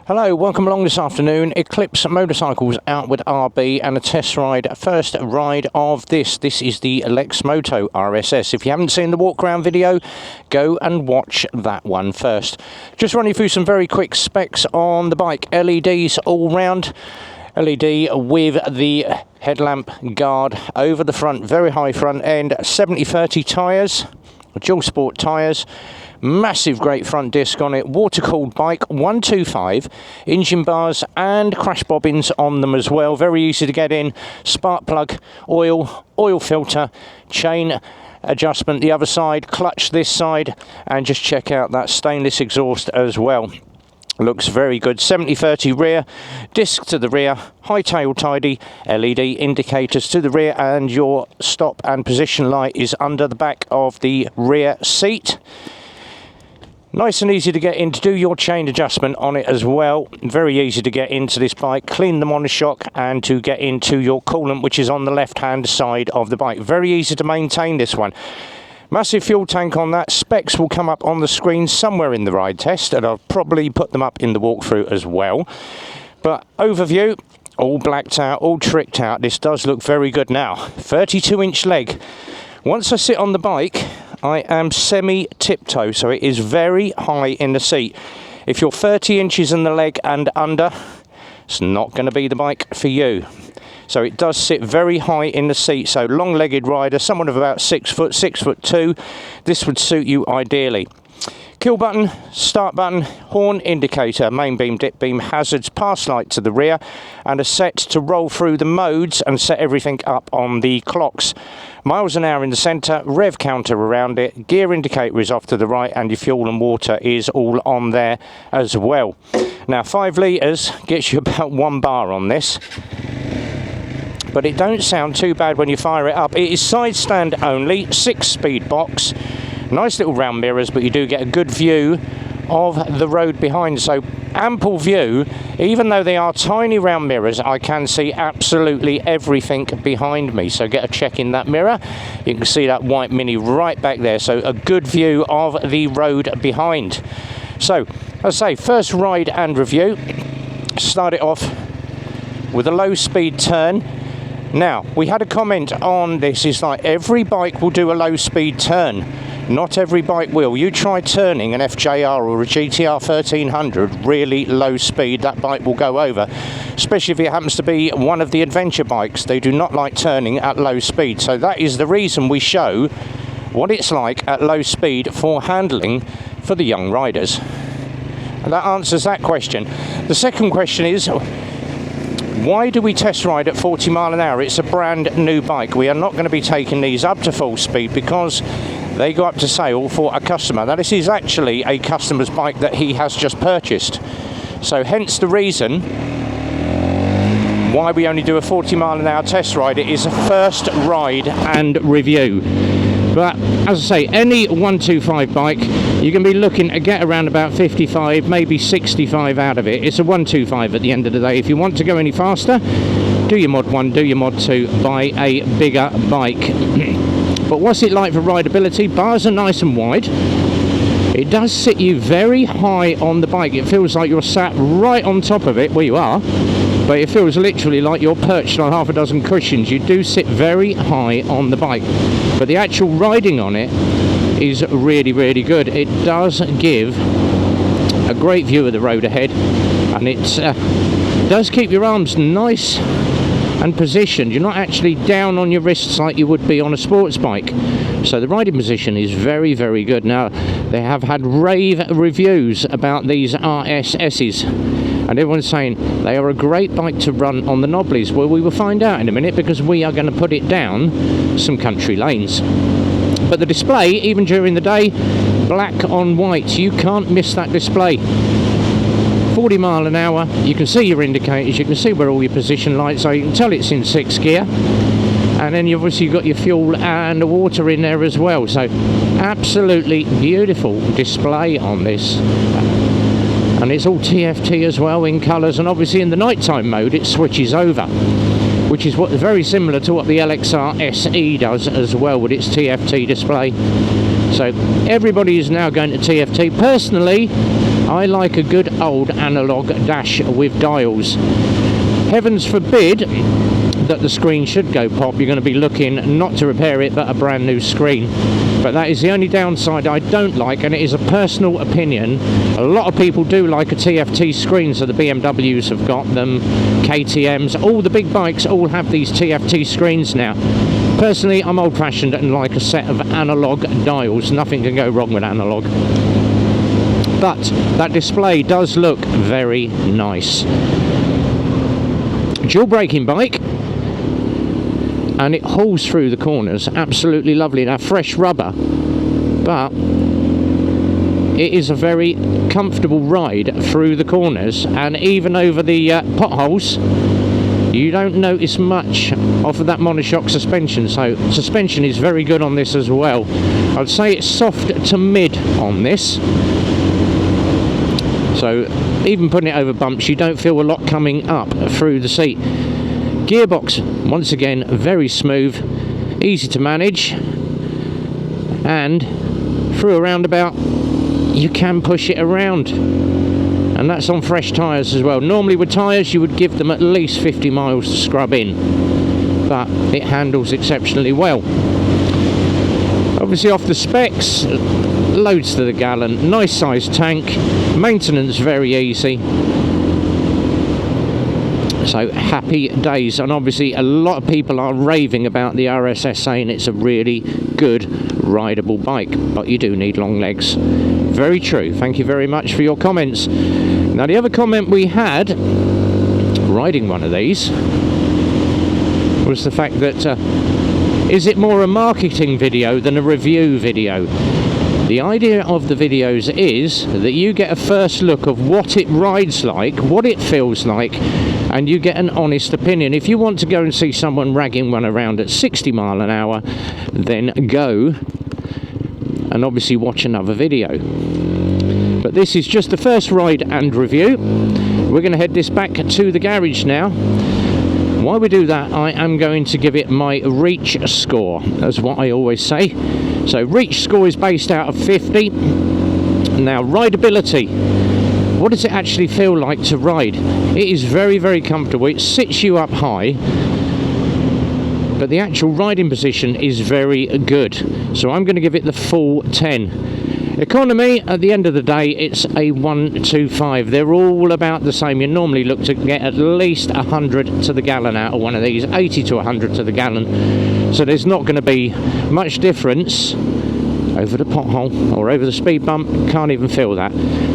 Hello, welcome along this afternoon. Eclipse Motorcycles out with RB and a test ride, first ride of this. This is the Lexmoto RSS. If you haven't seen the walk around video, go and watch that one first. Just running through some very quick specs on the bike. LEDs all round. LED with the headlamp guard over the front, very high front end. 70/30 tyres, dual sport tyres. Massive great front disc on it, water cooled bike, 125, engine bars and crash bobbins on them as well. Very easy to get in, spark plug, oil filter, chain adjustment the other side, clutch this side, and just check out that stainless exhaust as well. Looks very good. 70/30 rear, disc to the rear, high tail tidy, LED indicators to the rear, and your stop and position light is under the back of the rear seat. Nice and easy to get in to do your chain adjustment on it as well. Very easy to get into this bike, clean the monoshock, and to get into your coolant, which is on the left hand side of the bike. Very easy to maintain this one. Massive fuel tank on that. Specs will come up on the screen somewhere in the ride test, and I'll probably put them up in the walkthrough as well. But overview, all blacked out, all tricked out. This does look very good now. 32-inch leg. Once I sit on the bike, I am semi-tiptoe, so it is very high in the seat. If you're 30 inches in the leg and under, it's not going to be the bike for you. So it does sit very high in the seat, so long-legged rider, someone of about 6 foot, 6'2", this would suit you ideally. Kill button, start button, horn indicator, main beam, dip beam, hazards, pass light to the rear, and a set to roll through the modes and set everything up on the clocks. Miles an hour in the centre, rev counter around it, gear indicator is off to the right, and your fuel and water is all on there as well. Now 5 litres gets you about 1 bar on this, but it don't sound too bad when you fire it up. It is side stand only, 6-speed box. Nice little round mirrors, but you do get a good view of the road behind, so ample view. Even though they are tiny round mirrors, I can see absolutely everything behind me, so get a check in that mirror. You can see that white Mini right back there, so a good view of the road behind. So as I say, first ride and review. Start it off with a low speed turn. Now, we had a comment on this, is like every bike will do a low speed turn. Not every bike will. You try turning an FJR or a GTR 1300 really low speed, that bike will go over. Especially if it happens to be one of the adventure bikes. They do not like turning at low speed. So that is the reason we show what it's like at low speed for handling for the young riders. And that answers that question. The second question is, why do we test ride at 40 mile an hour? It's a brand new bike. We are not going to be taking these up to full speed because they go up to sale for a customer. Now this is actually a customer's bike that he has just purchased. So hence the reason why we only do a 40 mile an hour test ride. It is a first ride and review. But as I say, any 125 bike, you can be looking to get around about 55, maybe 65 out of it. It's a 125 at the end of the day. If you want to go any faster, do your mod 1, do your mod 2, buy a bigger bike. But what's it like for rideability? Bars are nice and wide. It does sit you very high on the bike. It feels like you're sat right on top of it, well you are, but it feels literally like you're perched on half a dozen cushions. You do sit very high on the bike, but the actual riding on it is really, really good. It does give a great view of the road ahead, and it does keep your arms nice and positioned. You're not actually down on your wrists like you would be on a sports bike. So the riding position is very, very good. Now, they have had rave reviews about these RSSs, and everyone's saying they are a great bike to run on the knobblies. Well, we will find out in a minute, because we are going to put it down some country lanes. But the display, even during the day, black on white, you can't miss that display. 40 mile an hour, you can see your indicators, you can see where all your position lights are, you can tell it's in 6th gear, and then you've obviously got your fuel and the water in there as well. So absolutely beautiful display on this, and it's all TFT as well in colours, and obviously in the nighttime mode it switches over, which is very similar to what the LXR SE does as well with its TFT display. So everybody is now going to TFT. Personally, I like a good old analog dash with dials. Heavens forbid that the screen should go pop. You're going to be looking not to repair it but a brand new screen. But that is the only downside I don't like, and it is a personal opinion. A lot of people do like a TFT screen, so the BMWs have got them, KTMs, all the big bikes all have these TFT screens now. Personally, I'm old-fashioned and like a set of analog dials. Nothing can go wrong with analog. But that display does look very nice. Dual braking bike, and it hauls through the corners, absolutely lovely. Now, fresh rubber, but it is a very comfortable ride through the corners, and even over the potholes you don't notice much of that monoshock suspension. So suspension is very good on this as well. I'd say it's soft to mid on this, so even putting it over bumps you don't feel a lot coming up through the seat. Gearbox, once again, very smooth, easy to manage, and through a roundabout you can push it around, and that's on fresh tyres as well. Normally with tyres you would give them at least 50 miles to scrub in, but it handles exceptionally well. Obviously off the specs, loads to the gallon, nice sized tank, maintenance very easy. So happy days, and obviously a lot of people are raving about the RSS, saying it's a really good rideable bike, but you do need long legs. Very true. Thank you very much for your comments. Now the other comment we had riding one of these was the fact that is it more a marketing video than a review video? The idea of the videos is that you get a first look of what it rides like, what it feels like, and you get an honest opinion. If you want to go and see someone ragging one around at 60 mile an hour, then go and obviously watch another video. But this is just the first ride and review. We're going to head this back to the garage now. While we do that, I am going to give it my reach score, as what I always say. So reach score is based out of 50. Now rideability, what does it actually feel like to ride? It is very, very comfortable. It sits you up high, but the actual riding position is very good. So I'm going to give it the full 10. Economy, at the end of the day, it's a 125. They're all about the same. You normally look to get at least 100 to the gallon out of one of these, 80 to 100 to the gallon. So there's not going to be much difference over the pothole or over the speed bump. Can't even feel that.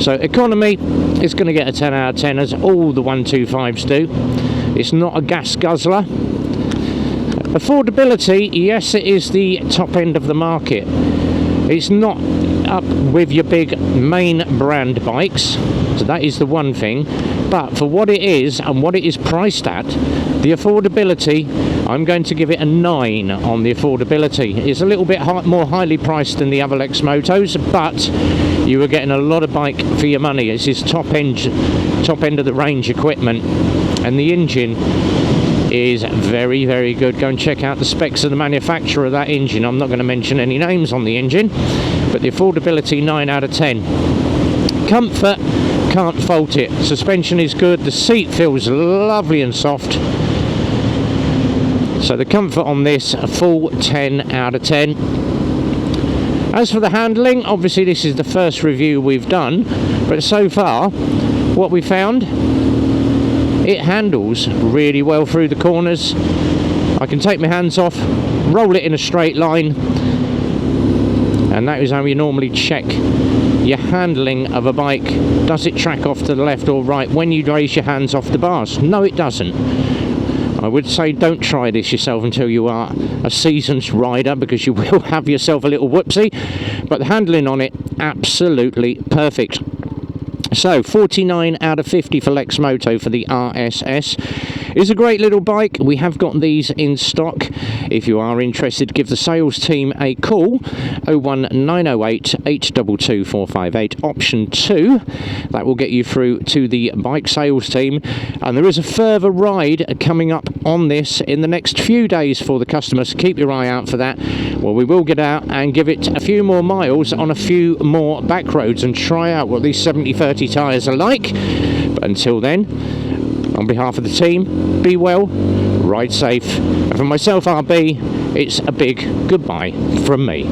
So economy is going to get a 10 out of 10, as all the 125s do. It's not a gas guzzler. Affordability, yes, it is the top end of the market. It's not up with your big main brand bikes, so that is the one thing, but for what it is and what it is priced at, the affordability, I'm going to give it a 9 on the affordability. It's a little bit more highly priced than the other Lexmotos, but you are getting a lot of bike for your money. This is top end of the range equipment, and the engine is very, very good. Go and check out the specs of the manufacturer of that engine. I'm not going to mention any names on the engine, but the affordability, 9 out of 10. Comfort, can't fault it. Suspension is good. The seat feels lovely and soft. So the comfort on this, a full 10 out of 10. As for the handling, obviously this is the first review we've done, but so far what we found, it handles really well through the corners. I can take my hands off, roll it in a straight line, and that is how you normally check your handling of a bike. Does it track off to the left or right when you raise your hands off the bars? No, it doesn't. I would say don't try this yourself until you are a seasoned rider, because you will have yourself a little whoopsie, but the handling on it, absolutely perfect. So 49 out of 50 for Lexmoto for the RSS. It's a great little bike. We have got these in stock. If you are interested, give the sales team a call, 01908 822 458 option 2. That will get you through to the bike sales team. And there is a further ride coming up on this in the next few days for the customers. So keep your eye out for that. Well, we will get out and give it a few more miles on a few more back roads and try out what these 70/30 tyres are like. But until then, on behalf of the team, be well, ride safe, and for myself, RB, it's a big goodbye from me.